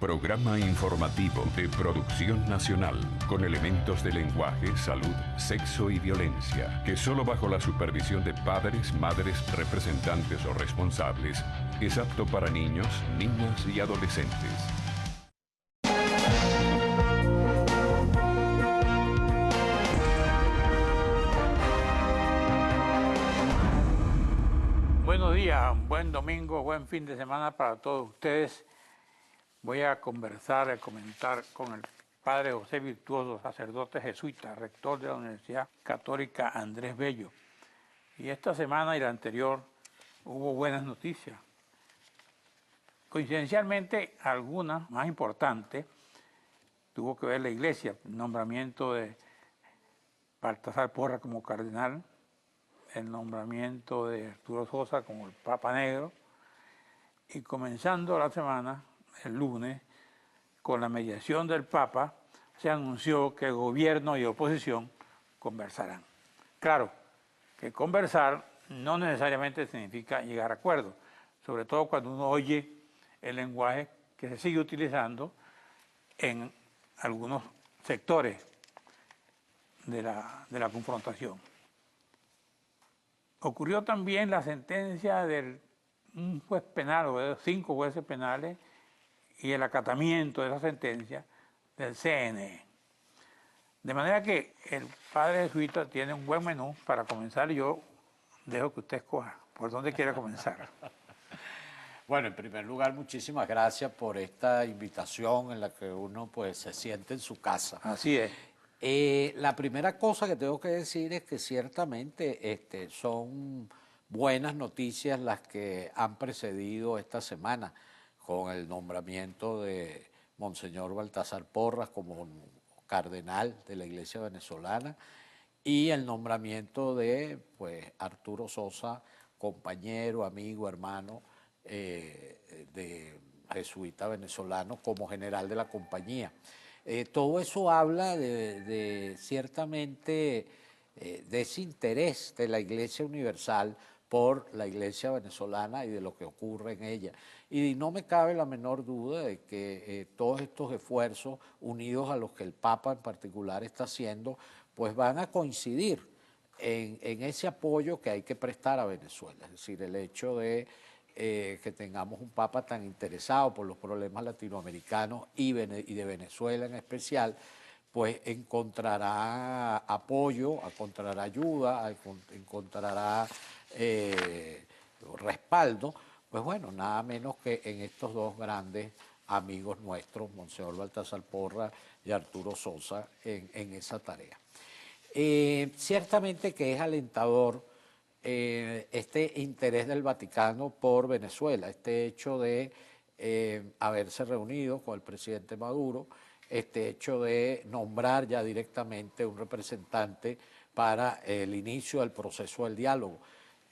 Programa informativo de producción nacional con elementos de lenguaje, salud, sexo y violencia, que solo bajo la supervisión de padres, madres, representantes o responsables es apto para niños, niñas y adolescentes. Buenos días, buen domingo, buen fin de semana para todos ustedes. Voy a comentar con el padre José Virtuoso, sacerdote jesuita, rector de la Universidad Católica Andrés Bello. Y esta semana y la anterior hubo buenas noticias. Coincidencialmente, algunas más importantes tuvo que ver la Iglesia, el nombramiento de Baltasar Porras como cardenal, el nombramiento de Arturo Sosa como el Papa Negro, y comenzando la semana, el lunes, con la mediación del Papa, se anunció que el gobierno y oposición conversarán. Claro, que conversar no necesariamente significa llegar a acuerdos, sobre todo cuando uno oye el lenguaje que se sigue utilizando en algunos sectores de la confrontación. Ocurrió también la sentencia de un juez penal, o de 5 jueces penales, y el acatamiento de esa sentencia del CNE. De manera que el padre jesuita tiene un buen menú para comenzar. Yo dejo que usted escoja por dónde quiere comenzar. Bueno, en primer lugar, muchísimas gracias por esta invitación en la que uno pues se siente en su casa. Así es. La primera cosa que tengo que decir es que ciertamente son buenas noticias las que han precedido esta semana con el nombramiento de Monseñor Baltasar Porras como cardenal de la Iglesia venezolana y el nombramiento de Arturo Sosa, compañero, amigo, hermano de jesuita venezolano como general de la compañía. Todo eso habla de ciertamente de ese interés de la Iglesia Universal por la Iglesia venezolana y de lo que ocurre en ella. Y no me cabe la menor duda de que todos estos esfuerzos, unidos a los que el Papa en particular está haciendo, pues van a coincidir en ese apoyo que hay que prestar a Venezuela. Es decir, el hecho de que tengamos un Papa tan interesado por los problemas latinoamericanos y de Venezuela en especial, pues encontrará apoyo, encontrará ayuda, encontrará respaldo, pues bueno, nada menos que en estos dos grandes amigos nuestros, Monseñor Baltasar Porras y Arturo Sosa, en esa tarea. Ciertamente que es alentador este interés del Vaticano por Venezuela, este hecho de haberse reunido con el presidente Maduro, este hecho de nombrar ya directamente un representante para el inicio del proceso del diálogo.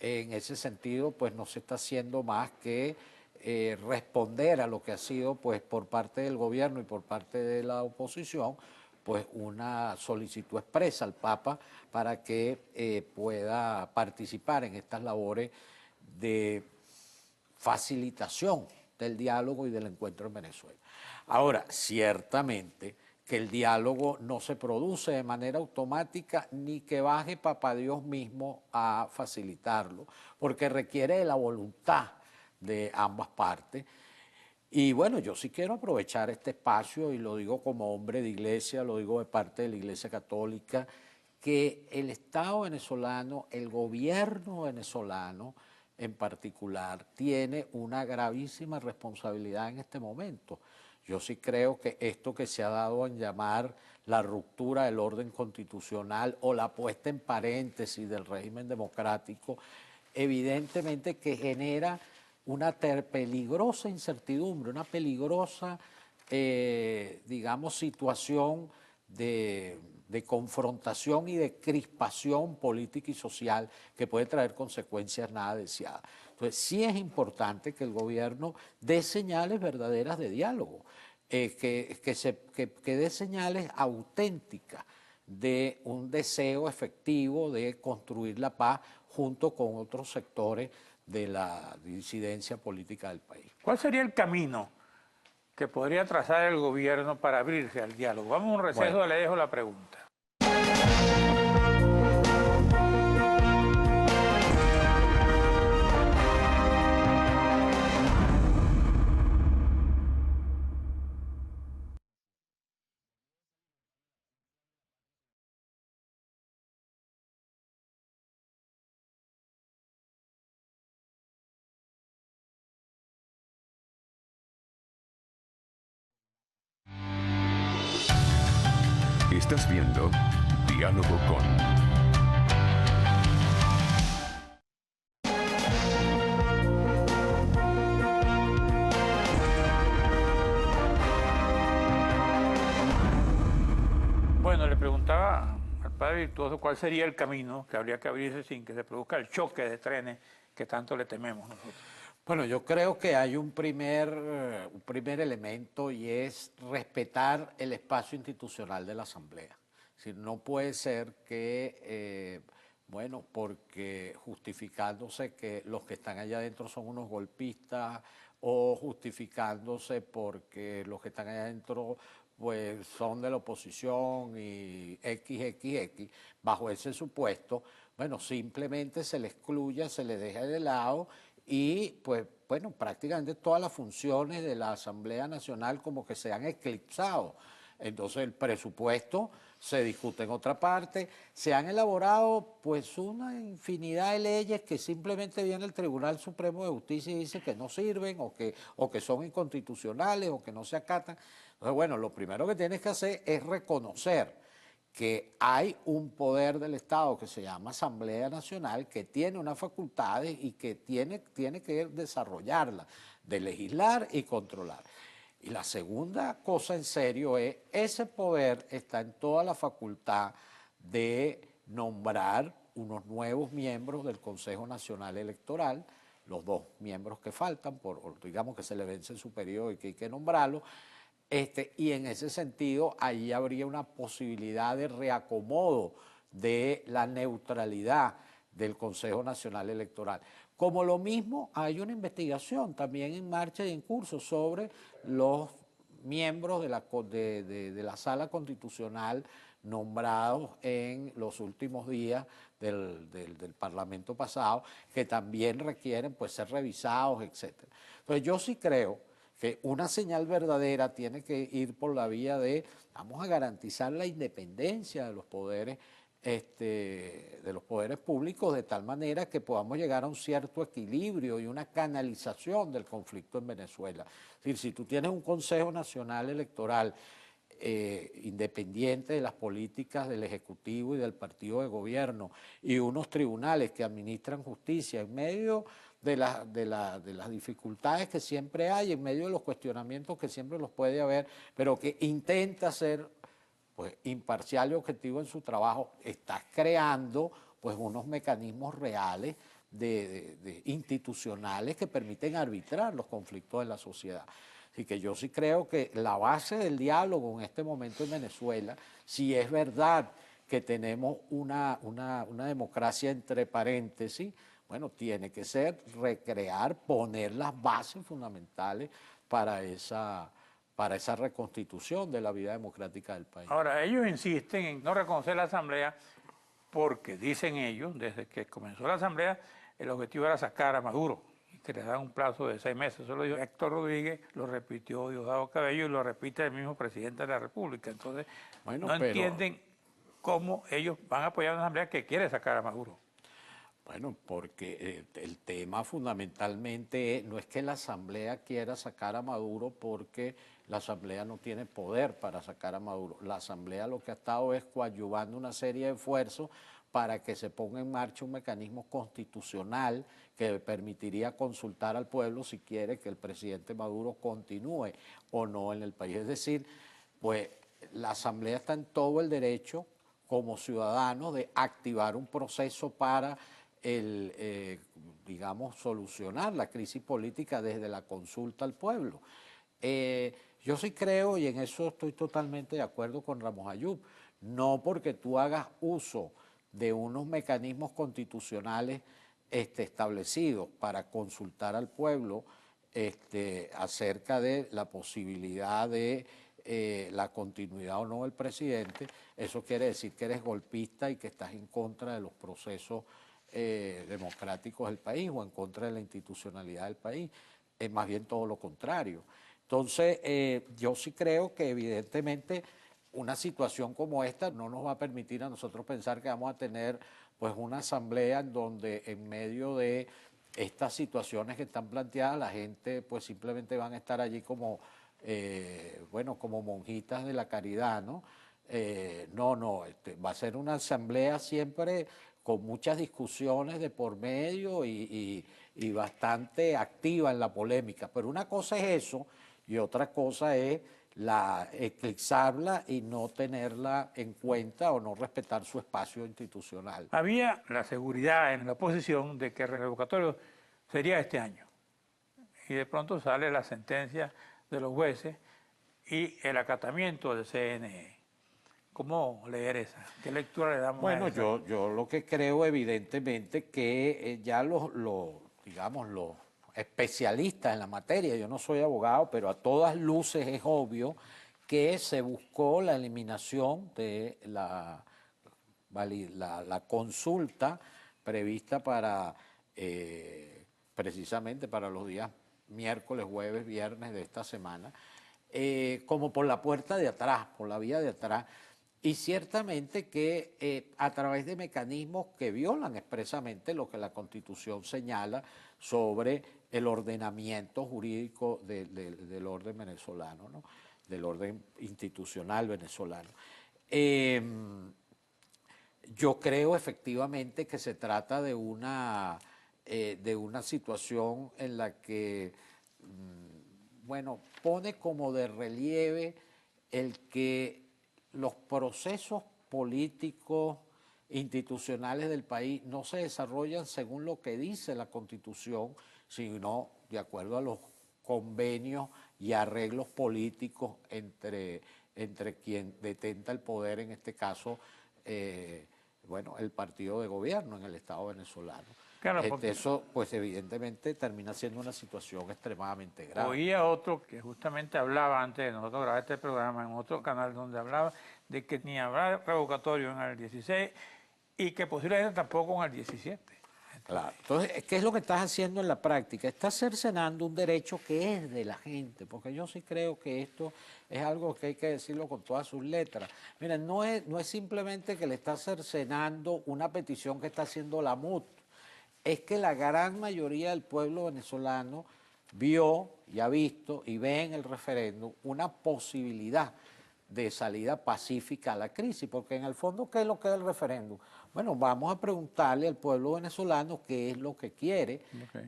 En ese sentido, pues no se está haciendo más que responder a lo que ha sido, pues por parte del gobierno y por parte de la oposición, pues una solicitud expresa al Papa para que pueda participar en estas labores de facilitación del diálogo y del encuentro en Venezuela. Ahora, ciertamente que el diálogo no se produce de manera automática ni que baje Papá Dios mismo a facilitarlo, porque requiere de la voluntad de ambas partes. Y bueno, yo sí quiero aprovechar este espacio, y lo digo como hombre de iglesia, lo digo de parte de la Iglesia Católica, que el Estado venezolano, el gobierno venezolano en particular, tiene una gravísima responsabilidad en este momento. Yo sí creo que esto que se ha dado en llamar la ruptura del orden constitucional o la puesta en paréntesis del régimen democrático, evidentemente que genera una peligrosa incertidumbre, una peligrosa, digamos, situación de confrontación y de crispación política y social que puede traer consecuencias nada deseadas. Entonces, sí es importante que el gobierno dé señales verdaderas de diálogo, que dé señales auténticas de un deseo efectivo de construir la paz junto con otros sectores de la disidencia política del país. ¿Cuál sería el camino que podría trazar el gobierno para abrirse al diálogo? Vamos a un receso, Bueno. le dejo la pregunta. Estás viendo Diálogo con... Bueno, le preguntaba al padre Virtuoso cuál sería el camino que habría que abrirse sin que se produzca el choque de trenes que tanto le tememos nosotros. Bueno, yo creo que hay un primer elemento y es respetar el espacio institucional de la Asamblea. Es decir, no puede ser que, bueno, porque justificándose que los que están allá adentro son unos golpistas o justificándose porque los que están allá adentro pues son de la oposición y XXX, bajo ese supuesto, bueno, simplemente se le excluya, se le deja de lado y pues bueno, prácticamente todas las funciones de la Asamblea Nacional como que se han eclipsado. Entonces el presupuesto se discute en otra parte, se han elaborado pues una infinidad de leyes que simplemente viene el Tribunal Supremo de Justicia y dice que no sirven o que son inconstitucionales o que no se acatan. Entonces bueno, lo primero que tienes que hacer es reconocer que hay un poder del Estado que se llama Asamblea Nacional que tiene unas facultades y que tiene que desarrollarlas, de legislar y controlar. Y la segunda cosa en serio es, ese poder está en toda la facultad de nombrar unos nuevos miembros del Consejo Nacional Electoral, los dos miembros que faltan, digamos que se le vence su periodo y que hay que nombrarlos, y en ese sentido, ahí habría una posibilidad de reacomodo de la neutralidad del Consejo Nacional Electoral. Como lo mismo, hay una investigación también en marcha y en curso sobre los miembros de la Sala Constitucional nombrados en los últimos días del Parlamento pasado, que también requieren pues, ser revisados, etc. Entonces yo sí creo que una señal verdadera tiene que ir por la vía de vamos a garantizar la independencia de los poderes públicos de tal manera que podamos llegar a un cierto equilibrio y una canalización del conflicto en Venezuela. Es decir, si tú tienes un Consejo Nacional Electoral independiente de las políticas del Ejecutivo y del partido de gobierno y unos tribunales que administran justicia en medio de las dificultades que siempre hay, en medio de los cuestionamientos que siempre los puede haber, pero que intenta ser pues, imparcial y objetivo en su trabajo, estás creando pues, unos mecanismos reales institucionales que permiten arbitrar los conflictos de la sociedad. Así que yo sí creo que la base del diálogo en este momento en Venezuela, si es verdad que tenemos una democracia entre paréntesis, bueno, tiene que ser recrear, poner las bases fundamentales para esa reconstitución de la vida democrática del país. Ahora, ellos insisten en no reconocer la Asamblea porque, dicen ellos, desde que comenzó la Asamblea, el objetivo era sacar a Maduro y que les dan un plazo de 6 meses. Eso lo dijo Héctor Rodríguez, lo repitió Diosdado Cabello y lo repite el mismo presidente de la República. Entonces, bueno, no entienden cómo ellos van a apoyar a una Asamblea que quiere sacar a Maduro. Bueno, porque el tema fundamentalmente no es que la Asamblea quiera sacar a Maduro porque la Asamblea no tiene poder para sacar a Maduro. La Asamblea lo que ha estado es coadyuvando una serie de esfuerzos para que se ponga en marcha un mecanismo constitucional que permitiría consultar al pueblo si quiere que el presidente Maduro continúe o no en el país. Es decir, pues la Asamblea está en todo el derecho como ciudadano de activar un proceso para digamos, solucionar la crisis política desde la consulta al pueblo. Yo sí creo, y en eso estoy totalmente de acuerdo con Ramos Ayub, no porque tú hagas uso de unos mecanismos constitucionales establecidos para consultar al pueblo acerca de la posibilidad de la continuidad o no del presidente, eso quiere decir que eres golpista y que estás en contra de los procesos democráticos del país o en contra de la institucionalidad del país. Es más bien todo lo contrario. Entonces, yo sí creo que evidentemente una situación como esta no nos va a permitir a nosotros pensar que vamos a tener pues una asamblea en donde en medio de estas situaciones que están planteadas la gente pues simplemente van a estar allí como, bueno, como monjitas de la caridad, ¿no? No, va a ser una asamblea siempre con muchas discusiones de por medio y bastante activa en la polémica. Pero una cosa es eso y otra cosa es eclipsarla y no tenerla en cuenta o no respetar su espacio institucional. Había la seguridad en la oposición de que el revocatorio sería este año. Y de pronto sale la sentencia de los jueces y el acatamiento del CNE. ¿Cómo leer esa? ¿Qué lectura le damos a esa? Bueno, yo lo que creo evidentemente que ya digamos, los especialistas en la materia, yo no soy abogado, pero a todas luces es obvio que se buscó la eliminación de la consulta prevista para precisamente para los días miércoles, jueves, viernes de esta semana, como por la puerta de atrás, por la vía de atrás, y ciertamente que a través de mecanismos que violan expresamente lo que la Constitución señala sobre el ordenamiento jurídico del orden venezolano, ¿no? Del orden institucional venezolano. Yo creo efectivamente que se trata de una situación en la que, bueno, pone como de relieve el que los procesos políticos institucionales del país no se desarrollan según lo que dice la Constitución, sino de acuerdo a los convenios y arreglos políticos entre quien detenta el poder, en este caso, bueno, el partido de gobierno en el Estado venezolano. Claro, porque eso, pues evidentemente, termina siendo una situación extremadamente grave. oía otro que justamente hablaba antes de nosotros grabar este programa en otro canal donde hablaba de que ni habrá revocatorio en el 16 y que posiblemente tampoco en el 17. Claro. Entonces, ¿qué es lo que estás haciendo en la práctica? Estás cercenando un derecho que es de la gente, porque yo sí creo que esto es algo que hay que decirlo con todas sus letras. Miren, no es simplemente que le estás cercenando una petición que está haciendo la MUT, es que la gran mayoría del pueblo venezolano vio y ha visto y ve en el referéndum una posibilidad de salida pacífica a la crisis, porque en el fondo, ¿qué es lo que es el referéndum? Bueno, vamos a preguntarle al pueblo venezolano qué es lo que quiere,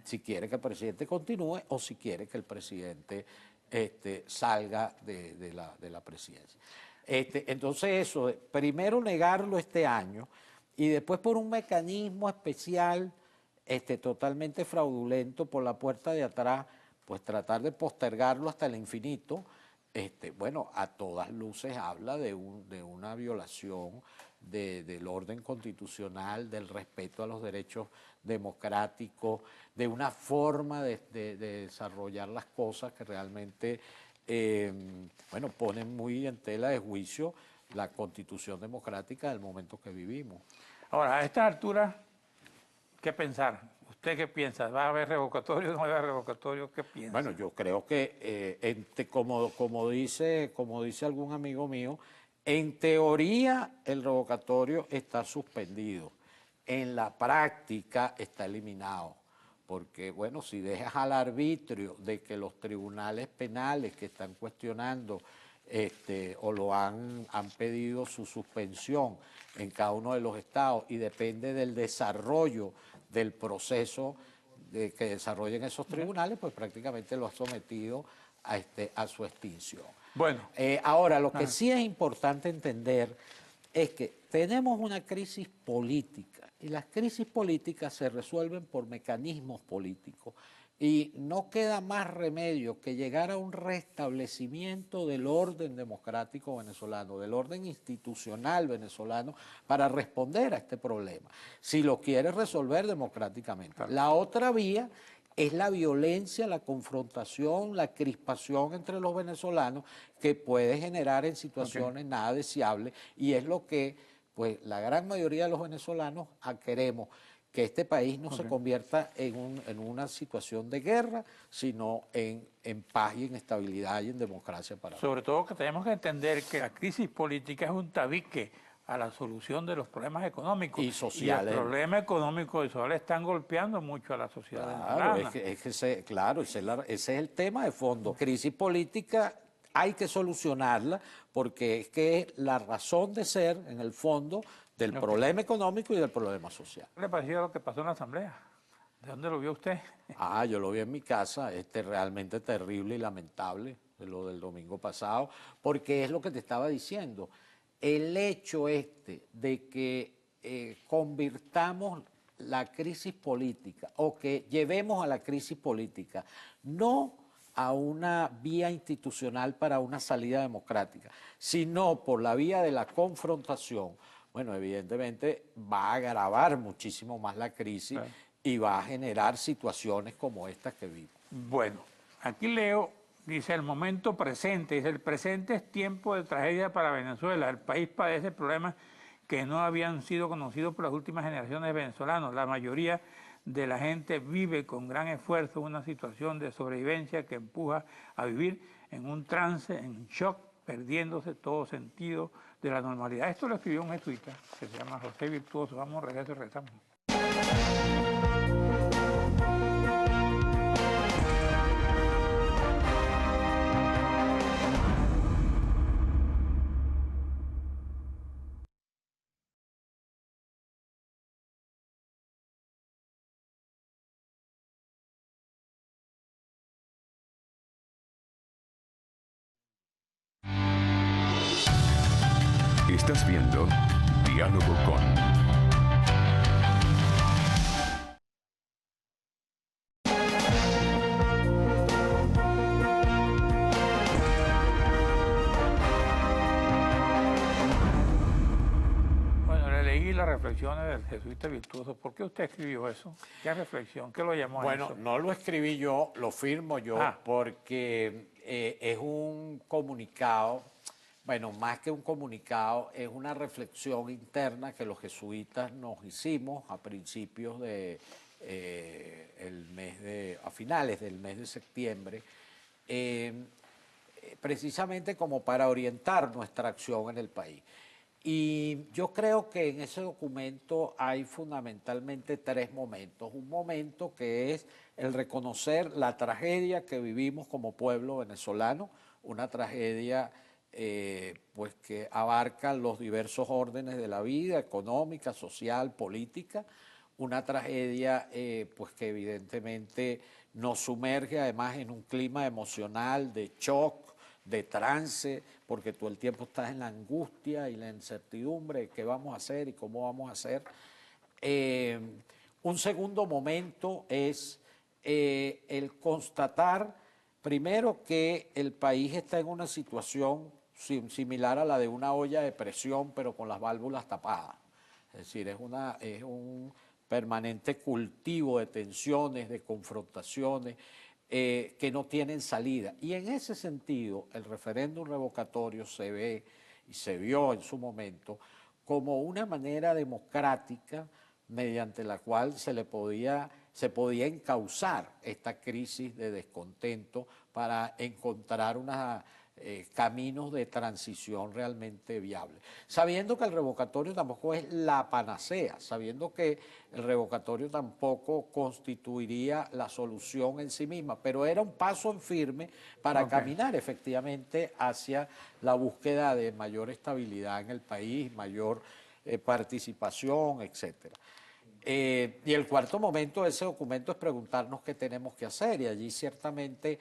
si quiere que el presidente continúe o si quiere que el presidente salga de la presidencia. Entonces eso, primero negarlo este año y después por un mecanismo especial totalmente fraudulento por la puerta de atrás, pues tratar de postergarlo hasta el infinito. Bueno, a todas luces habla de una violación del orden constitucional, del respeto a los derechos democráticos, de una forma de desarrollar las cosas que realmente, bueno, ponen muy en tela de juicio la Constitución democrática del momento que vivimos. Ahora, a esta altura, ¿qué pensar? ¿Usted qué piensa? ¿Va a haber revocatorio o no va a haber revocatorio? ¿Qué piensa? Bueno, yo creo que, como dice algún amigo mío, en teoría el revocatorio está suspendido, en la práctica está eliminado, porque, bueno, si dejas al arbitrio de que los tribunales penales que están cuestionando o lo han pedido su suspensión en cada uno de los estados y depende del desarrollo del proceso que desarrollen esos tribunales, pues prácticamente lo ha sometido a su extinción. Bueno. Ahora, lo que sí es importante entender es que tenemos una crisis política y las crisis políticas se resuelven por mecanismos políticos y no queda más remedio que llegar a un restablecimiento del orden democrático venezolano, del orden institucional venezolano para responder a este problema, si lo quiere resolver democráticamente. Claro. La otra vía es la violencia, la confrontación, la crispación entre los venezolanos que puede generar en situaciones nada deseables, y es lo que pues la gran mayoría de los venezolanos queremos, que este país no se convierta en una situación de guerra, sino en paz y en estabilidad y en democracia para todos. Sobre todo que tenemos que entender que la crisis política es un tabique a la solución de los problemas económicos. Y sociales. Y los problemas económicos y sociales están golpeando mucho a la sociedad venezolana. Claro, ese es el tema de fondo. Crisis política hay que solucionarla porque es que es la razón de ser, en el fondo, del problema económico y del problema social. ¿Qué le pareció lo que pasó en la Asamblea? ¿De dónde lo vio usted? Yo lo vi en mi casa, realmente terrible y lamentable, de lo del domingo pasado, porque es lo que te estaba diciendo. El hecho de que convirtamos la crisis política o que llevemos a la crisis política no a una vía institucional para una salida democrática, sino por la vía de la confrontación, bueno, evidentemente va a agravar muchísimo más la crisis y va a generar situaciones como estas que vimos. Bueno, aquí leo, dice, el momento presente, dice, el presente es tiempo de tragedia para Venezuela. El país padece problemas que no habían sido conocidos por las últimas generaciones de venezolanos. La mayoría de la gente vive con gran esfuerzo una situación de sobrevivencia que empuja a vivir en un trance, en shock, perdiéndose todo sentido de la normalidad. Esto lo escribió un jesuita que se llama José Virtuoso. Vamos, regreso y regresamos. Estás viendo Diálogo con... Bueno, le leí las reflexiones del jesuita Virtuoso. ¿Por qué usted escribió eso? ¿Qué reflexión? ¿Qué lo llamó a eso? Bueno, no lo escribí yo, lo firmo yo, porque es un comunicado. Bueno, más que un comunicado, es una reflexión interna que los jesuitas nos hicimos a principios de a finales del mes de septiembre, precisamente como para orientar nuestra acción en el país. Y yo creo que en ese documento hay fundamentalmente tres momentos. Un momento que es el reconocer la tragedia que vivimos como pueblo venezolano, una tragedia pues que abarca los diversos órdenes de la vida, económica, social, política, una tragedia pues que evidentemente nos sumerge además en un clima emocional de shock, de trance, porque todo el tiempo estás en la angustia y la incertidumbre de qué vamos a hacer y cómo vamos a hacer. Un segundo momento es el constatar primero que el país está en una situación similar a la de una olla de presión, pero con las válvulas tapadas. Es decir, es un permanente cultivo de tensiones, de confrontaciones, que no tienen salida. Y en ese sentido, el referéndum revocatorio se ve y se vio en su momento como una manera democrática mediante la cual se podía encauzar esta crisis de descontento para encontrar caminos de transición realmente viables. Sabiendo que el revocatorio tampoco es la panacea, sabiendo que el revocatorio tampoco constituiría la solución en sí misma, pero era un paso en firme para caminar efectivamente hacia la búsqueda de mayor estabilidad en el país, mayor participación, etcétera. Y el cuarto momento de ese documento es preguntarnos qué tenemos que hacer, y allí ciertamente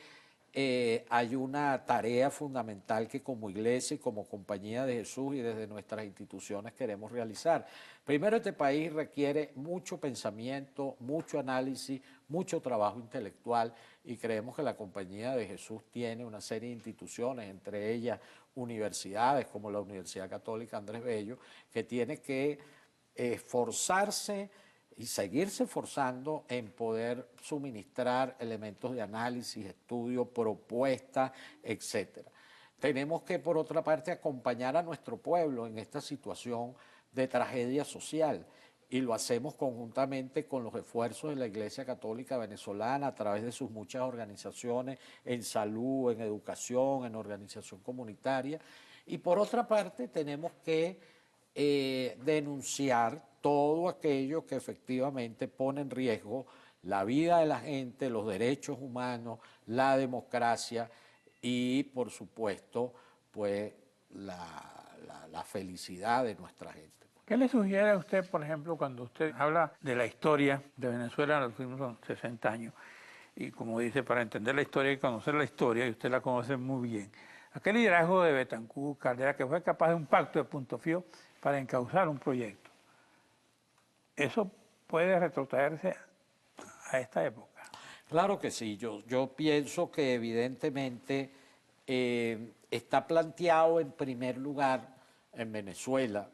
hay una tarea fundamental que como Iglesia y como Compañía de Jesús y desde nuestras instituciones queremos realizar. Primero, este país requiere mucho pensamiento, mucho análisis, mucho trabajo intelectual, y creemos que la Compañía de Jesús tiene una serie de instituciones, entre ellas universidades como la Universidad Católica Andrés Bello, que tiene que esforzarse y seguirse esforzando en poder suministrar elementos de análisis, estudio, propuestas, etcétera. Tenemos que, por otra parte, acompañar a nuestro pueblo en esta situación de tragedia social, y lo hacemos conjuntamente con los esfuerzos de la Iglesia Católica Venezolana a través de sus muchas organizaciones en salud, en educación, en organización comunitaria. Y por otra parte tenemos que denunciar todo aquello que efectivamente pone en riesgo la vida de la gente, los derechos humanos, la democracia y, por supuesto, pues la felicidad de nuestra gente. ¿Qué le sugiere a usted, por ejemplo, cuando usted habla de la historia de Venezuela en los últimos 60 años? Y como dice, para entender la historia hay que conocer la historia, y usted la conoce muy bien. Aquel liderazgo de Betancur, Caldera, que fue capaz de un pacto de punto fijo para encauzar un proyecto. ¿Eso puede retrotraerse a esta época? Claro que sí, yo pienso que evidentemente está planteado en primer lugar en Venezuela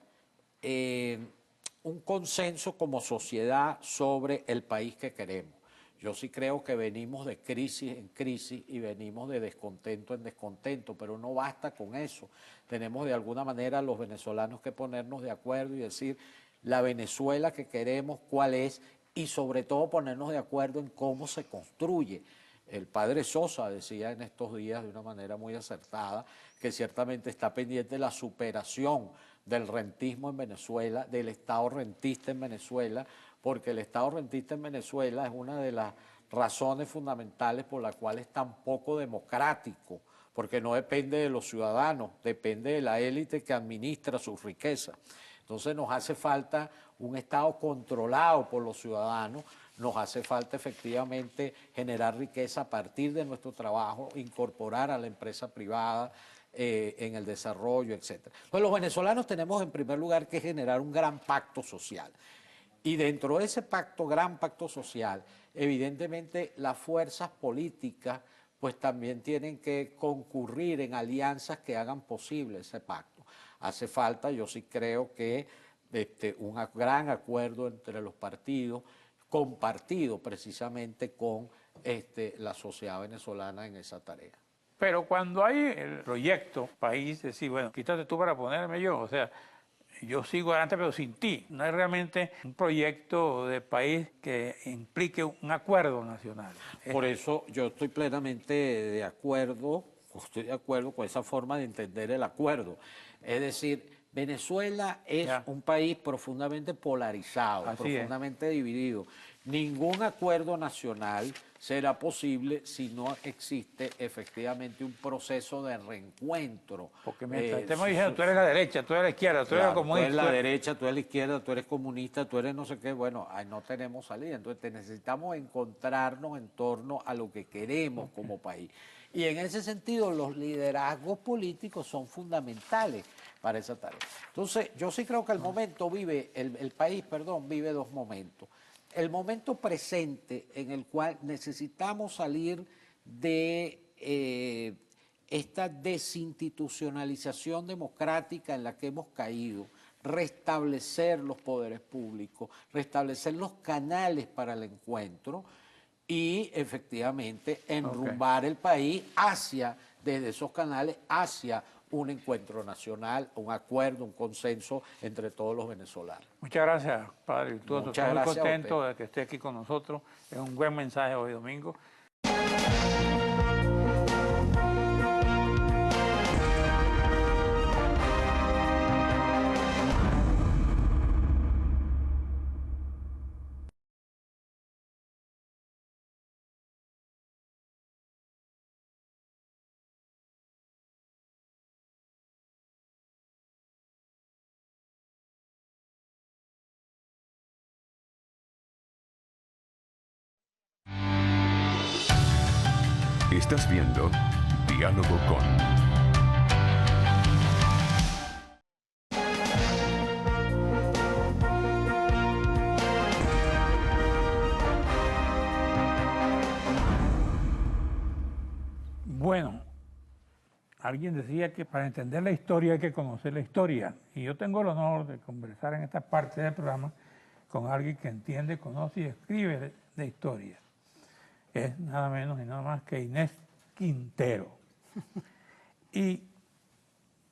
un consenso como sociedad sobre el país que queremos. Yo sí creo que venimos de crisis en crisis y venimos de descontento en descontento, pero no basta con eso. Tenemos de alguna manera los venezolanos que ponernos de acuerdo y decir la Venezuela que queremos, cuál es, y sobre todo ponernos de acuerdo en cómo se construye. El padre Sosa decía en estos días de una manera muy acertada que ciertamente está pendiente de la superación del rentismo en Venezuela, del Estado rentista en Venezuela, porque el Estado rentista en Venezuela es una de las razones fundamentales por las cuales es tan poco democrático, porque no depende de los ciudadanos, depende de la élite que administra sus riquezas. Entonces nos hace falta un Estado controlado por los ciudadanos, nos hace falta efectivamente generar riqueza a partir de nuestro trabajo, incorporar a la empresa privada en el desarrollo, etc. Pues los venezolanos tenemos en primer lugar que generar un gran pacto social. Y dentro de ese pacto, gran pacto social, evidentemente las fuerzas políticas pues también tienen que concurrir en alianzas que hagan posible ese pacto. Hace falta, yo sí creo que un gran acuerdo entre los partidos, compartido precisamente con la sociedad venezolana en esa tarea. Pero cuando hay el proyecto país, decir, bueno, quítate tú para ponerme yo, o sea, yo sigo adelante pero sin ti. No hay realmente un proyecto de país que implique un acuerdo nacional. Por eso yo estoy plenamente de acuerdo con esa forma de entender el acuerdo. Es decir, Venezuela es un país profundamente polarizado, profundamente dividido. Ningún acuerdo nacional será posible si no existe efectivamente un proceso de reencuentro. Porque mientras estemos diciendo, tú eres la derecha, tú eres la izquierda, tú eres la comunista. Tú eres la derecha, tú eres la izquierda, tú eres comunista, tú eres no sé qué, bueno, ahí no tenemos salida. Entonces necesitamos encontrarnos en torno a lo que queremos como país. Y en ese sentido los liderazgos políticos son fundamentales para esa tarea. Entonces yo sí creo que el momento vive, el país, perdón, vive dos momentos. El momento presente en el cual necesitamos salir de esta desinstitucionalización democrática en la que hemos caído, restablecer los poderes públicos, restablecer los canales para el encuentro y efectivamente enrumbar el país desde esos canales hacia un encuentro nacional, un acuerdo, un consenso entre todos los venezolanos. Muchas gracias, Padre Virtuoso. Muchas Estoy muy gracias contento de que esté aquí con nosotros. Es un buen mensaje hoy domingo. Estás viendo Diálogo con... Bueno, alguien decía que para entender la historia hay que conocer la historia. Y yo tengo el honor de conversar en esta parte del programa con alguien que entiende, conoce y escribe de historia. Es nada menos y nada más que Inés Quintero. Y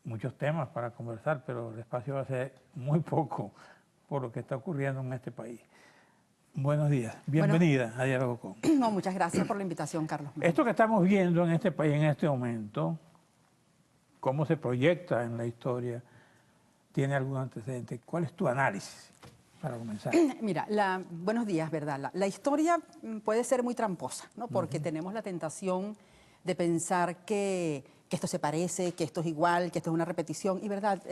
muchos temas para conversar, pero el espacio va a ser muy poco por lo que está ocurriendo en este país. Buenos días, bienvenida a Diálogo Con. No, muchas gracias por la invitación, Carlos. Esto que estamos viendo en este país en este momento, cómo se proyecta en la historia, ¿tiene algún antecedente? ¿Cuál es tu análisis para comenzar? Mira, buenos días, ¿verdad? La historia puede ser muy tramposa, ¿no? Porque tenemos la tentación de pensar que esto se parece, que esto es igual, que esto es una repetición. Y verdad,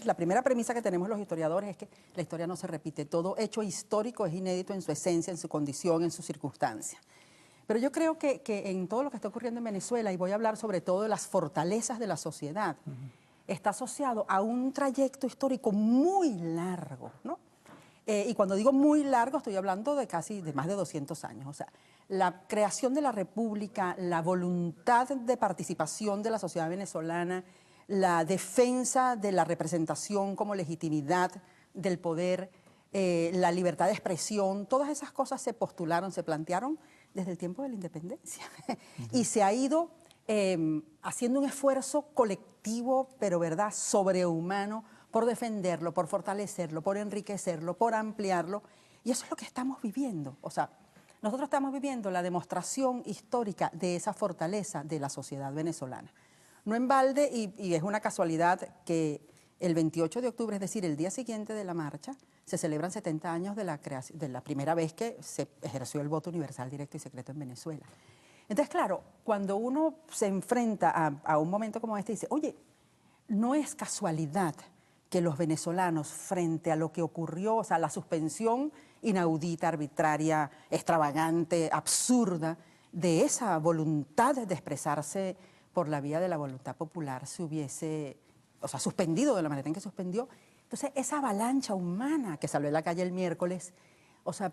la primera premisa que tenemos los historiadores es que la historia no se repite. Todo hecho histórico es inédito en su esencia, en su condición, en sus circunstancias. Pero yo creo que en todo lo que está ocurriendo en Venezuela, y voy a hablar sobre todo de las fortalezas de la sociedad, está asociado a un trayecto histórico muy largo, ¿no? Y cuando digo muy largo, estoy hablando de más de 200 años. O sea, la creación de la República, la voluntad de participación de la sociedad venezolana, la defensa de la representación como legitimidad del poder, la libertad de expresión, todas esas cosas se postularon, se plantearon desde el tiempo de la independencia. Y se ha ido haciendo un esfuerzo colectivo, pero verdad, sobrehumano, por defenderlo, por fortalecerlo, por enriquecerlo, por ampliarlo. Y eso es lo que estamos viviendo. O sea, nosotros estamos viviendo la demostración histórica de esa fortaleza de la sociedad venezolana. No en balde, y es una casualidad que el 28 de octubre, es decir, el día siguiente de la marcha, se celebran 70 años de la primera vez que se ejerció el voto universal, directo y secreto en Venezuela. Entonces, claro, cuando uno se enfrenta a un momento como este, dice, oye, no es casualidad que los venezolanos, frente a lo que ocurrió, o sea, la suspensión inaudita, arbitraria, extravagante, absurda, de esa voluntad de expresarse por la vía de la voluntad popular, se hubiese, o sea, suspendido de la manera en que suspendió. Entonces, esa avalancha humana que salió a la calle el miércoles, o sea,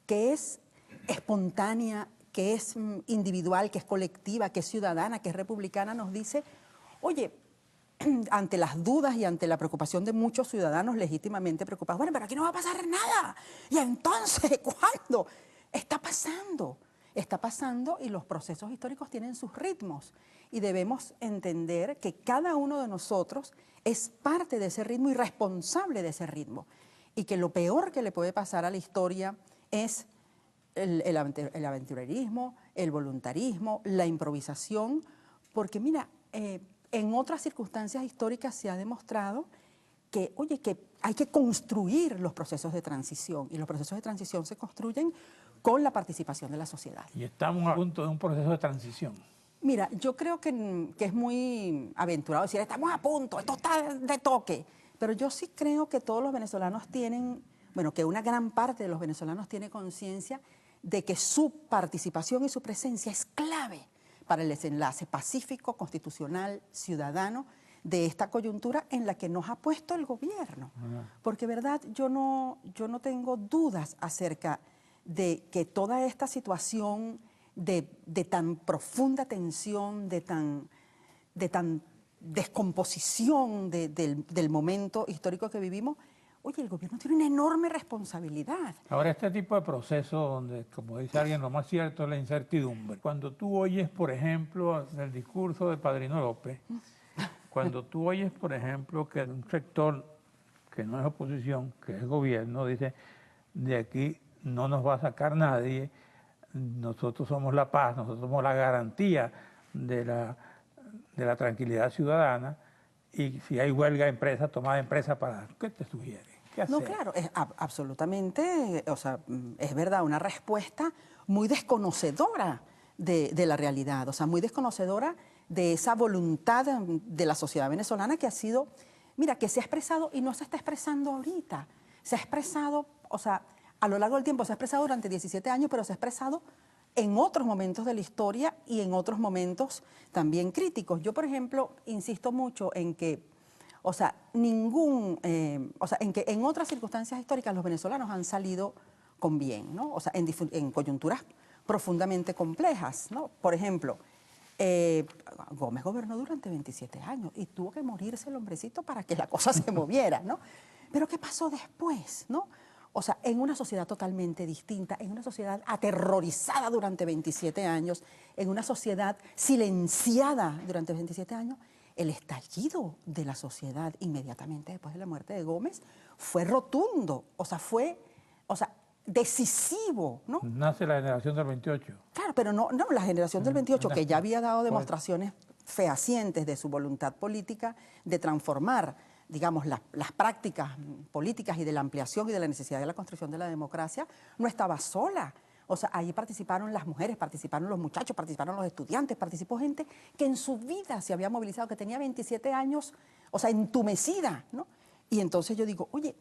que es espontánea, que es individual, que es colectiva, que es ciudadana, que es republicana, nos dice, oye, ante las dudas y ante la preocupación de muchos ciudadanos legítimamente preocupados, bueno, pero aquí no va a pasar nada. Y entonces, ¿cuándo? Está pasando y los procesos históricos tienen sus ritmos. Y debemos entender que cada uno de nosotros es parte de ese ritmo y responsable de ese ritmo. Y que lo peor que le puede pasar a la historia es el aventurerismo, el voluntarismo, la improvisación, porque mira, en otras circunstancias históricas se ha demostrado que, oye, que hay que construir los procesos de transición, y los procesos de transición se construyen con la participación de la sociedad. Y estamos a punto de un proceso de transición. Mira, yo creo que es muy aventurado decir, estamos a punto, esto está de toque, pero yo sí creo que todos los venezolanos tienen, bueno, que una gran parte de los venezolanos tiene conciencia de que su participación y su presencia es clave para el desenlace pacífico, constitucional, ciudadano de esta coyuntura en la que nos ha puesto el gobierno. Porque, verdad, yo no tengo dudas acerca de que toda esta situación de tan profunda tensión, de tan descomposición del momento histórico que vivimos, oye, el gobierno tiene una enorme responsabilidad. Ahora, este tipo de proceso donde, como dice alguien, lo más cierto es la incertidumbre. Cuando tú oyes, por ejemplo, el discurso de Padrino López, cuando tú oyes, por ejemplo, que un sector que no es oposición, que es gobierno, dice, de aquí no nos va a sacar nadie, nosotros somos la paz, nosotros somos la garantía de la tranquilidad ciudadana, y si hay huelga de empresa, toma de empresa, ¿qué te sugiere? ¿Qué hacer? No, claro, es absolutamente, o sea, es verdad, una respuesta muy desconocedora de la realidad, o sea, muy desconocedora de esa voluntad de la sociedad venezolana que ha sido, mira, que se ha expresado y no se está expresando ahorita, se ha expresado, o sea, a lo largo del tiempo se ha expresado durante 17 años, pero se ha expresado en otros momentos de la historia y en otros momentos también críticos. Yo, por ejemplo, insisto mucho en que, o sea, en que en otras circunstancias históricas los venezolanos han salido con bien, ¿no? O sea, en coyunturas profundamente complejas, ¿no? Por ejemplo, Gómez gobernó durante 27 años y tuvo que morirse el hombrecito para que la cosa se moviera, ¿no? Pero ¿qué pasó después, no? O sea, en una sociedad totalmente distinta, en una sociedad aterrorizada durante 27 años, en una sociedad silenciada durante 27 años, el estallido de la sociedad inmediatamente después de la muerte de Gómez fue rotundo, o sea, fue decisivo, ¿no? Nace la generación del 28. Claro, pero no la generación del 28, que ya había dado demostraciones fehacientes de su voluntad política de transformar, digamos, las prácticas políticas y de la ampliación y de la necesidad de la construcción de la democracia, no estaba sola. O sea, ahí participaron las mujeres, participaron los muchachos, participaron los estudiantes, participó gente que en su vida se había movilizado, que tenía 27 años, o sea, entumecida, ¿no? Y entonces yo digo, oye,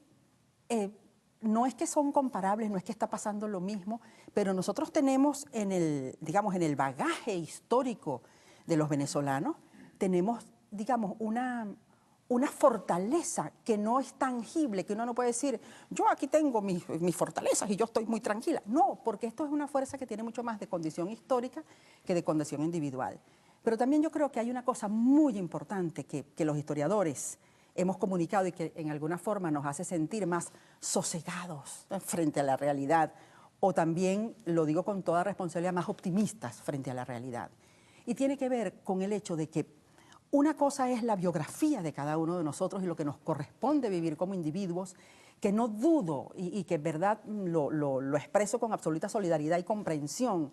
no es que son comparables, no es que está pasando lo mismo, pero nosotros tenemos en el bagaje histórico de los venezolanos, tenemos, digamos, una fortaleza que no es tangible, que uno no puede decir, yo aquí tengo mis fortalezas y yo estoy muy tranquila. No, porque esto es una fuerza que tiene mucho más de condición histórica que de condición individual. Pero también yo creo que hay una cosa muy importante que los historiadores hemos comunicado y que en alguna forma nos hace sentir más sosegados frente a la realidad, o también, lo digo con toda responsabilidad, más optimistas frente a la realidad. Y tiene que ver con el hecho de que una cosa es la biografía de cada uno de nosotros y lo que nos corresponde vivir como individuos, que no dudo y que en verdad lo expreso con absoluta solidaridad y comprensión,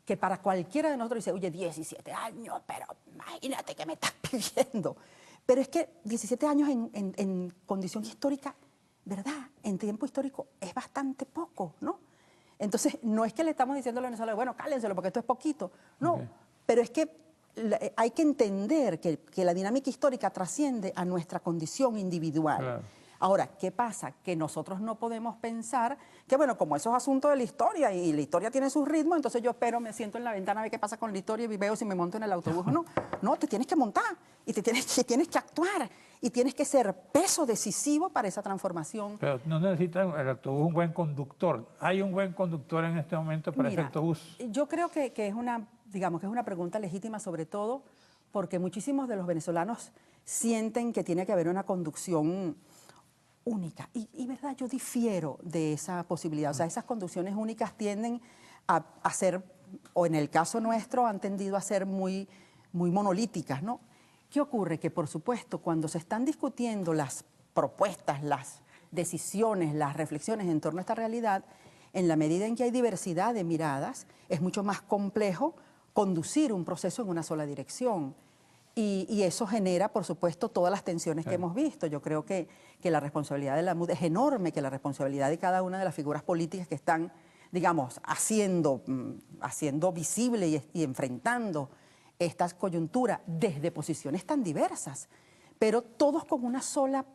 que para cualquiera de nosotros dice, oye, 17 años, pero imagínate que me estás pidiendo. Pero es que 17 años en condición histórica, ¿verdad? En tiempo histórico es bastante poco, ¿no? Entonces, no es que le estamos diciendo a los venezolanos, bueno, cálenselo porque esto es poquito. No, pero es que hay que entender que la dinámica histórica trasciende a nuestra condición individual. Claro. Ahora, ¿qué pasa? Que nosotros no podemos pensar que, bueno, como eso es asunto de la historia y la historia tiene sus ritmos, entonces yo espero, me siento en la ventana a ver qué pasa con la historia y veo si me monto en el autobús o no. No, te tienes que montar y te tienes que actuar y tienes que ser peso decisivo para esa transformación. Pero no necesita el autobús un buen conductor. ¿Hay un buen conductor en este momento para ese autobús? Yo creo que es una pregunta legítima, sobre todo porque muchísimos de los venezolanos sienten que tiene que haber una conducción única. Y verdad, yo difiero de esa posibilidad. O sea, esas conducciones únicas tienden a ser, o en el caso nuestro, han tendido a ser muy monolíticas, ¿no? ¿Qué ocurre? Que, por supuesto, cuando se están discutiendo las propuestas, las decisiones, las reflexiones en torno a esta realidad, en la medida en que hay diversidad de miradas, es mucho más complejo conducir un proceso en una sola dirección. Y eso genera, por supuesto, todas las tensiones que hemos visto. Yo creo que la responsabilidad de la MUD es enorme, que la responsabilidad de cada una de las figuras políticas que están, digamos, haciendo visible y enfrentando esta coyuntura desde posiciones tan diversas, pero todos con una sola,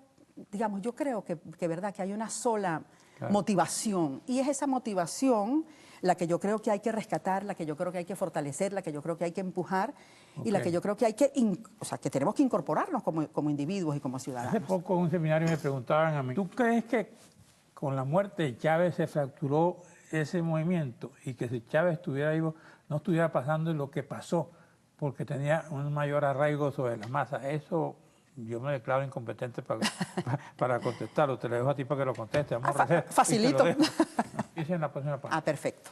digamos, yo creo que verdad, que hay una sola motivación, y es esa motivación la que yo creo que hay que rescatar, la que yo creo que hay que fortalecer, la que yo creo que hay que empujar y la que yo creo que hay que, que tenemos que incorporarnos como individuos y como ciudadanos. Hace poco en un seminario me preguntaban a mí, ¿tú crees que con la muerte de Chávez se fracturó ese movimiento y que si Chávez estuviera vivo no estuviera pasando lo que pasó porque tenía un mayor arraigo sobre la masa? Eso yo me declaro incompetente para contestarlo. Te lo dejo a ti para que lo conteste. Facilito. Dice en la próxima parte. Perfecto.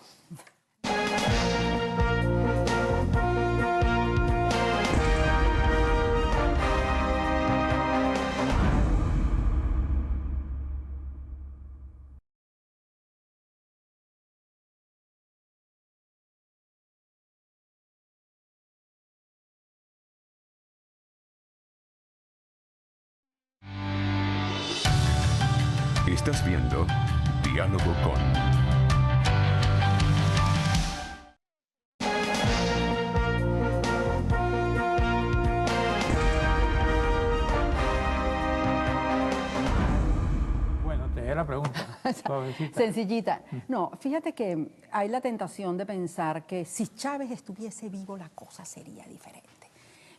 Estás viendo Diálogo con... Bueno, te haré la pregunta. Sencillita. No, fíjate que hay la tentación de pensar que si Chávez estuviese vivo la cosa sería diferente.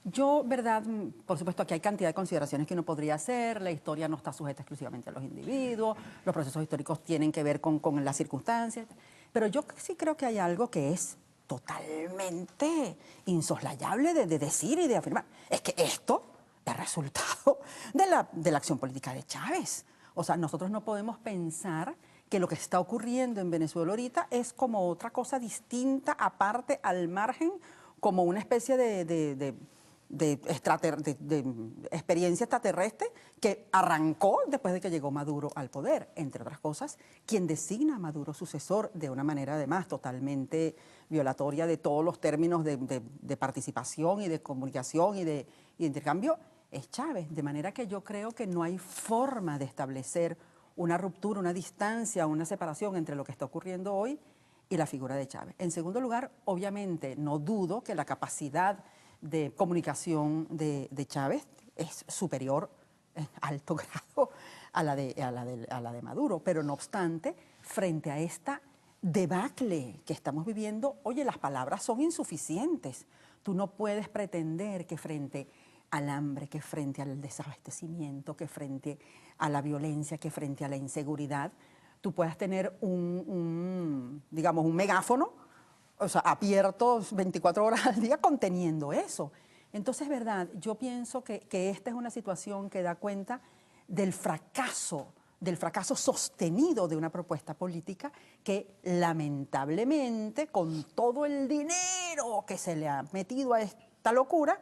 Yo, verdad, por supuesto, aquí hay cantidad de consideraciones que uno podría hacer, la historia no está sujeta exclusivamente a los individuos, los procesos históricos tienen que ver con las circunstancias, pero yo sí creo que hay algo que es totalmente insoslayable de decir y de afirmar. Es que esto es resultado de la acción política de Chávez. O sea, nosotros no podemos pensar que lo que está ocurriendo en Venezuela ahorita es como otra cosa distinta, aparte, al margen, como una especie de experiencia extraterrestre que arrancó después de que llegó Maduro al poder. Entre otras cosas, quien designa a Maduro sucesor de una manera además totalmente violatoria de todos los términos de participación y de comunicación y de intercambio es Chávez. De manera que yo creo que no hay forma de establecer una ruptura, una distancia, una separación entre lo que está ocurriendo hoy y la figura de Chávez. En segundo lugar, obviamente, no dudo que la capacidad de comunicación de Chávez es superior en alto grado a la de Maduro, pero no obstante, frente a esta debacle que estamos viviendo, oye, las palabras son insuficientes. Tú no puedes pretender que frente al hambre, que frente al desabastecimiento, que frente a la violencia, que frente a la inseguridad, tú puedas tener digamos, un megáfono, o sea, abierto 24 horas al día conteniendo eso. Entonces, verdad, yo pienso que esta es una situación que da cuenta del fracaso sostenido de una propuesta política que lamentablemente, con todo el dinero que se le ha metido a esta locura,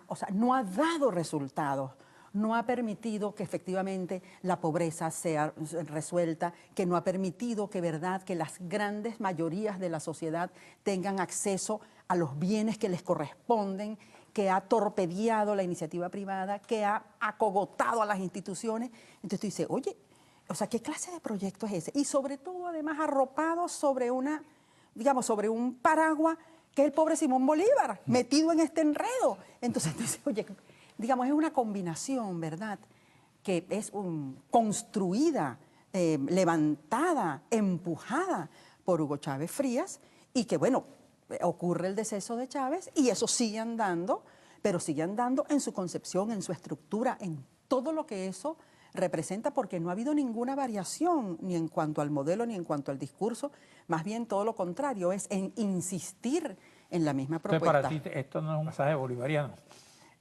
o sea, no ha dado resultados, no ha permitido que efectivamente la pobreza sea resuelta, que no ha permitido que las grandes mayorías de la sociedad tengan acceso a los bienes que les corresponden, que ha torpedeado la iniciativa privada, que ha acogotado a las instituciones. Entonces tú dices, oye, o sea, ¿qué clase de proyecto es ese? Y sobre todo, además, arropado sobre sobre un paraguas que es el pobre Simón Bolívar, metido en este enredo. Entonces, oye, digamos, es una combinación, ¿verdad?, que es construida, levantada, empujada por Hugo Chávez Frías y que, bueno, ocurre el deceso de Chávez y eso sigue andando, pero sigue andando en su concepción, en su estructura, en todo lo que eso representa, porque no ha habido ninguna variación ni en cuanto al modelo ni en cuanto al discurso, más bien todo lo contrario, es en insistir en la misma propuesta. Entonces, para ti esto no es un mensaje bolivariano.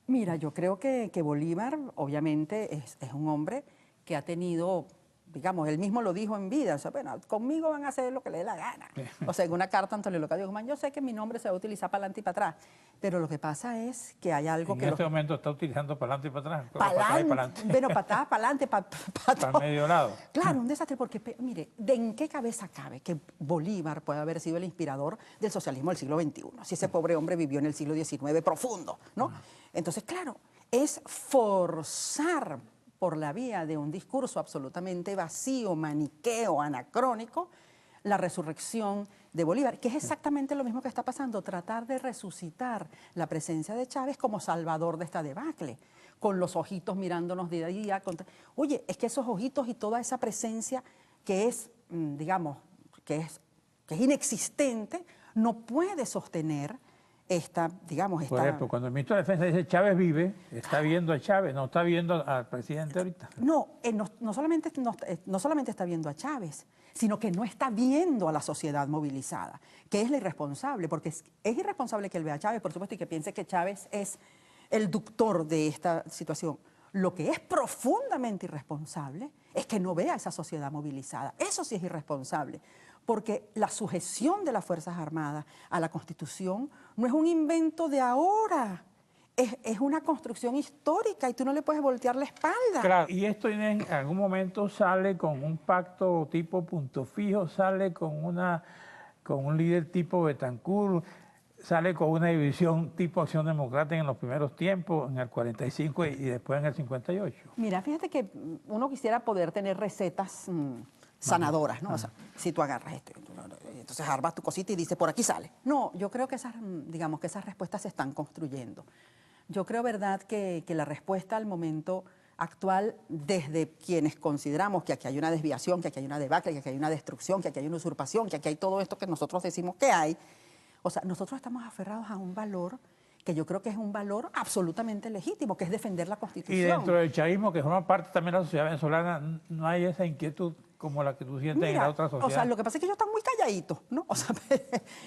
Mira, yo creo que Bolívar obviamente es un hombre que ha tenido, digamos, él mismo lo dijo en vida, o sea, bueno, conmigo van a hacer lo que le dé la gana. O sea, en una carta a Antonio Leocadio Guzmán, yo sé que mi nombre se va a utilizar para adelante y para atrás, pero lo que pasa es que hay algo que... En este momento está utilizando para adelante y para atrás. Para adelante, bueno, para atrás, para adelante, para medio lado. Claro, un desastre, porque mire, ¿en qué cabeza cabe que Bolívar puede haber sido el inspirador del socialismo del siglo XXI? Si ese pobre hombre vivió en el siglo XIX profundo, ¿no? Entonces, claro, es forzar por la vía de un discurso absolutamente vacío, maniqueo, anacrónico, la resurrección de Bolívar, que es exactamente lo mismo que está pasando, tratar de resucitar la presencia de Chávez como salvador de esta debacle, con los ojitos mirándonos día a día. Oye, es que esos ojitos y toda esa presencia que es, digamos, que es inexistente, no puede sostener Por ejemplo, cuando el ministro de Defensa dice Chávez vive, está viendo a Chávez, no está viendo al presidente ahorita. No, no solamente está viendo a Chávez, sino que no está viendo a la sociedad movilizada, que es la irresponsable, porque es irresponsable que él vea a Chávez, por supuesto, y que piense que Chávez es el ductor de esta situación. Lo que es profundamente irresponsable es que no vea a esa sociedad movilizada. Eso sí es irresponsable, porque la sujeción de las Fuerzas Armadas a la Constitución no es un invento de ahora, es una construcción histórica y tú no le puedes voltear la espalda. Claro, y esto en algún momento sale con un pacto tipo Punto Fijo, sale con un líder tipo Betancur, sale con una división tipo Acción Democrática en los primeros tiempos, en el 45 y después en el 58. Mira, fíjate que uno quisiera poder tener recetas sanadoras, ¿no? O sea, si tú agarras esto, entonces armas tu cosita y dices, por aquí sale. No, yo creo que esas respuestas se están construyendo. Yo creo, verdad, que la respuesta al momento actual, desde quienes consideramos que aquí hay una desviación, que aquí hay una debacle, que aquí hay una destrucción, que aquí hay una usurpación, que aquí hay todo esto que nosotros decimos que hay, o sea, nosotros estamos aferrados a un valor que yo creo que es un valor absolutamente legítimo, que es defender la Constitución. Y dentro del chavismo, que forma parte también de la sociedad venezolana, no hay esa inquietud como la que tú sientes en la otra sociedad. O sea, lo que pasa es que ellos están muy calladitos, ¿no? O sea,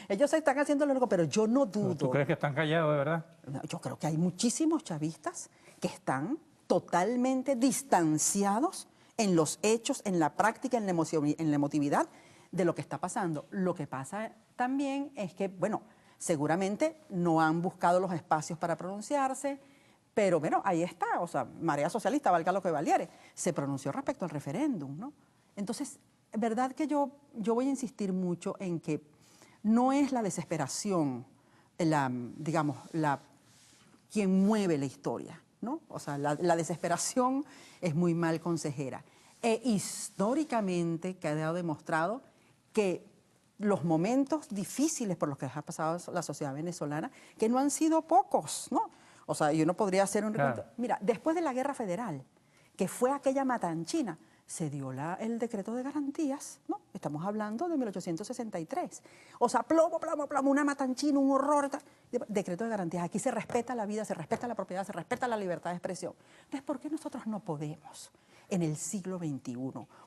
ellos se están haciendo lo loco, pero yo no dudo. ¿Tú crees que están callados de verdad? Yo creo que hay muchísimos chavistas que están totalmente distanciados en los hechos, en la práctica, en la emotividad de lo que está pasando. Lo que pasa también es que, bueno, seguramente no han buscado los espacios para pronunciarse, pero bueno, ahí está, o sea, Marea Socialista, valga lo que valiere, se pronunció respecto al referéndum, ¿no? Entonces, es verdad que yo voy a insistir mucho en que no es la desesperación, digamos, quien mueve la historia, ¿no? O sea, la desesperación es muy mal consejera. Históricamente quedado demostrado que los momentos difíciles por los que ha pasado la sociedad venezolana, que no han sido pocos, ¿no? O sea, y uno podría hacer un recuento. Claro. Mira, después de la Guerra Federal, que fue aquella matanchina, se dio el decreto de garantías, ¿no? Estamos hablando de 1863. O sea, plomo, plomo, plomo, una matanchina, un horror. Decreto de garantías. Aquí se respeta la vida, se respeta la propiedad, se respeta la libertad de expresión. Entonces, ¿por qué nosotros no podemos, en el siglo XXI,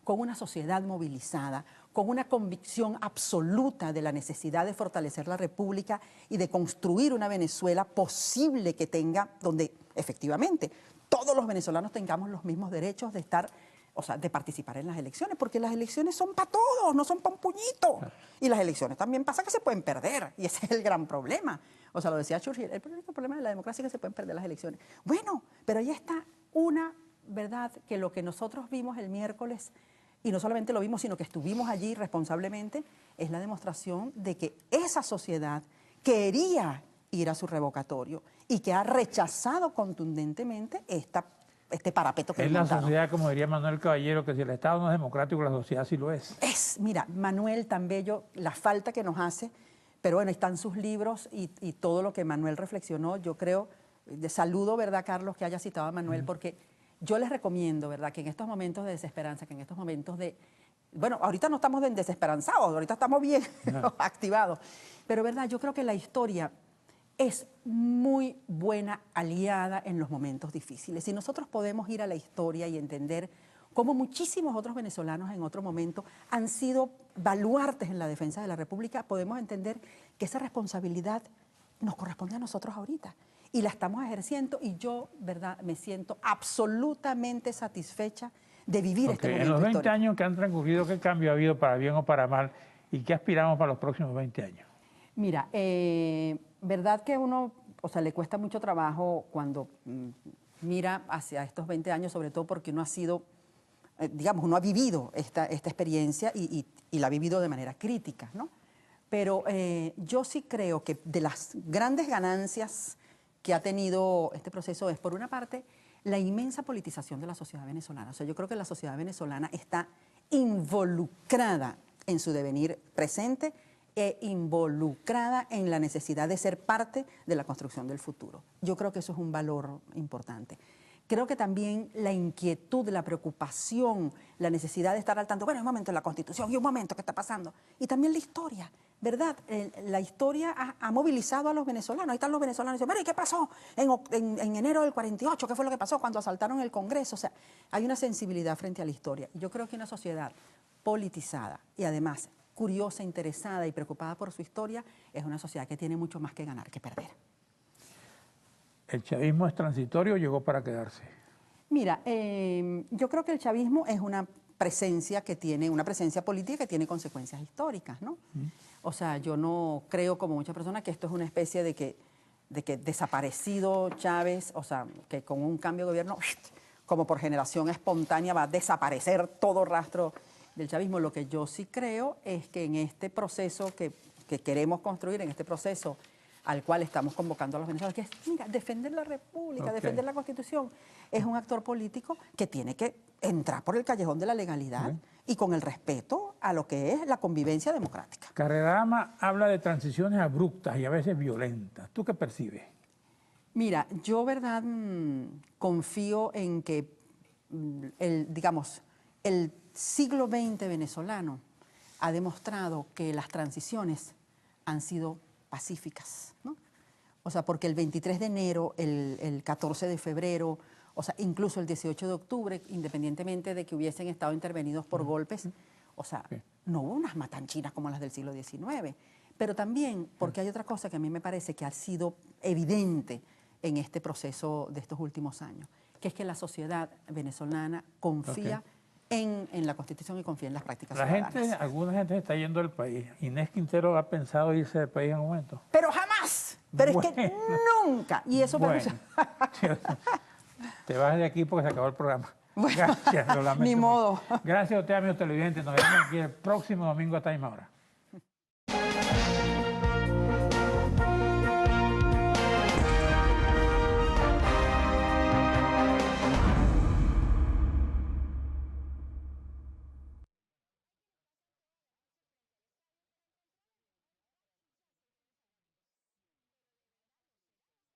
con una sociedad movilizada, con una convicción absoluta de la necesidad de fortalecer la República y de construir una Venezuela posible que tenga, donde efectivamente todos los venezolanos tengamos los mismos derechos de estar, o sea, de participar en las elecciones, porque las elecciones son para todos, no son para un puñito. Y las elecciones también pasa que se pueden perder, y ese es el gran problema. O sea, lo decía Churchill, el único problema de la democracia es que se pueden perder las elecciones. Bueno, pero ahí está una verdad, que lo que nosotros vimos el miércoles, y no solamente lo vimos, sino que estuvimos allí responsablemente, es la demostración de que esa sociedad quería ir a su revocatorio y que ha rechazado contundentemente este parapeto que Es le la montaron. sociedad, como diría Manuel Caballero, que si el Estado no es democrático, la sociedad sí lo es. Mira, Manuel tan bello, la falta que nos hace, pero bueno, están sus libros y todo lo que Manuel reflexionó, yo creo, de saludo, ¿verdad, Carlos, que haya citado a Manuel, porque yo les recomiendo, ¿verdad?, que en estos momentos de desesperanza, que en estos momentos de... Bueno, ahorita no estamos desesperanzados, ahorita estamos bien activados, pero, ¿verdad?, yo creo que la historia es muy buena aliada en los momentos difíciles. Si nosotros podemos ir a la historia y entender cómo muchísimos otros venezolanos en otro momento han sido baluartes en la defensa de la República, podemos entender que esa responsabilidad nos corresponde a nosotros ahorita. Y la estamos ejerciendo y yo, ¿verdad?, me siento absolutamente satisfecha de vivir este momento En los 20 histórico. años que han transcurrido, ¿qué cambio ha habido para bien o para mal? ¿Y qué aspiramos para los próximos 20 años? Mira, verdad que uno, o sea, le cuesta mucho trabajo cuando mira hacia estos 20 años, sobre todo porque uno ha sido, digamos, uno ha vivido esta experiencia y la ha vivido de manera crítica, ¿no? Pero yo sí creo que de las grandes ganancias que ha tenido este proceso es, por una parte, la inmensa politización de la sociedad venezolana. O sea, yo creo que la sociedad venezolana está involucrada en su devenir presente e involucrada en la necesidad de ser parte de la construcción del futuro. Yo creo que eso es un valor importante. Creo que también la inquietud, la preocupación, la necesidad de estar al tanto, bueno, un momento en la Constitución y un momento ¿qué está pasando? Y también la historia, ¿verdad? La historia ha movilizado a los venezolanos. Ahí están los venezolanos y dicen, bueno, ¿y qué pasó en enero del 48? ¿Qué fue lo que pasó cuando asaltaron el Congreso? O sea, hay una sensibilidad frente a la historia. Yo creo que una sociedad politizada y además curiosa, interesada y preocupada por su historia es una sociedad que tiene mucho más que ganar que perder. ¿El chavismo es transitorio o llegó para quedarse? Mira, yo creo que el chavismo es una presencia que tiene, una presencia política que tiene consecuencias históricas, ¿no? O sea, yo no creo, como muchas personas, que esto es una especie de que desaparecido Chávez, o sea, que con un cambio de gobierno, como por generación espontánea, va a desaparecer todo rastro del chavismo. Lo que yo sí creo es que en este proceso que queremos construir, en este proceso al cual estamos convocando a los venezolanos, que es, mira, defender la República, defender la Constitución, es un actor político que tiene que entrar por el callejón de la legalidad y con el respeto a lo que es la convivencia democrática. Carrerama habla de transiciones abruptas y a veces violentas. ¿Tú qué percibes? Mira, yo, verdad, confío en que, digamos, el siglo XX venezolano ha demostrado que las transiciones han sido pacíficas, ¿no? O sea, porque el 23 de enero, el 14 de febrero, o sea, incluso el 18 de octubre, independientemente de que hubiesen estado intervenidos por golpes, o sea, no hubo unas matanchinas como las del siglo XIX. Pero también porque hay otra cosa que a mí me parece que ha sido evidente en este proceso de estos últimos años, que es que la sociedad venezolana confía en la Constitución y confíe en las prácticas La ciudadanas. gente, alguna gente se está yendo del país. ¿Inés Quintero ha pensado irse del país en un momento? Pero jamás, pero es que Bueno. nunca. Y eso me Bueno, te vas de aquí porque se acabó el programa. Bueno, Gracias, lo lamento ni mucho. modo. Gracias a ustedes, amigos televidentes. Nos vemos aquí el próximo domingo a esta misma hora.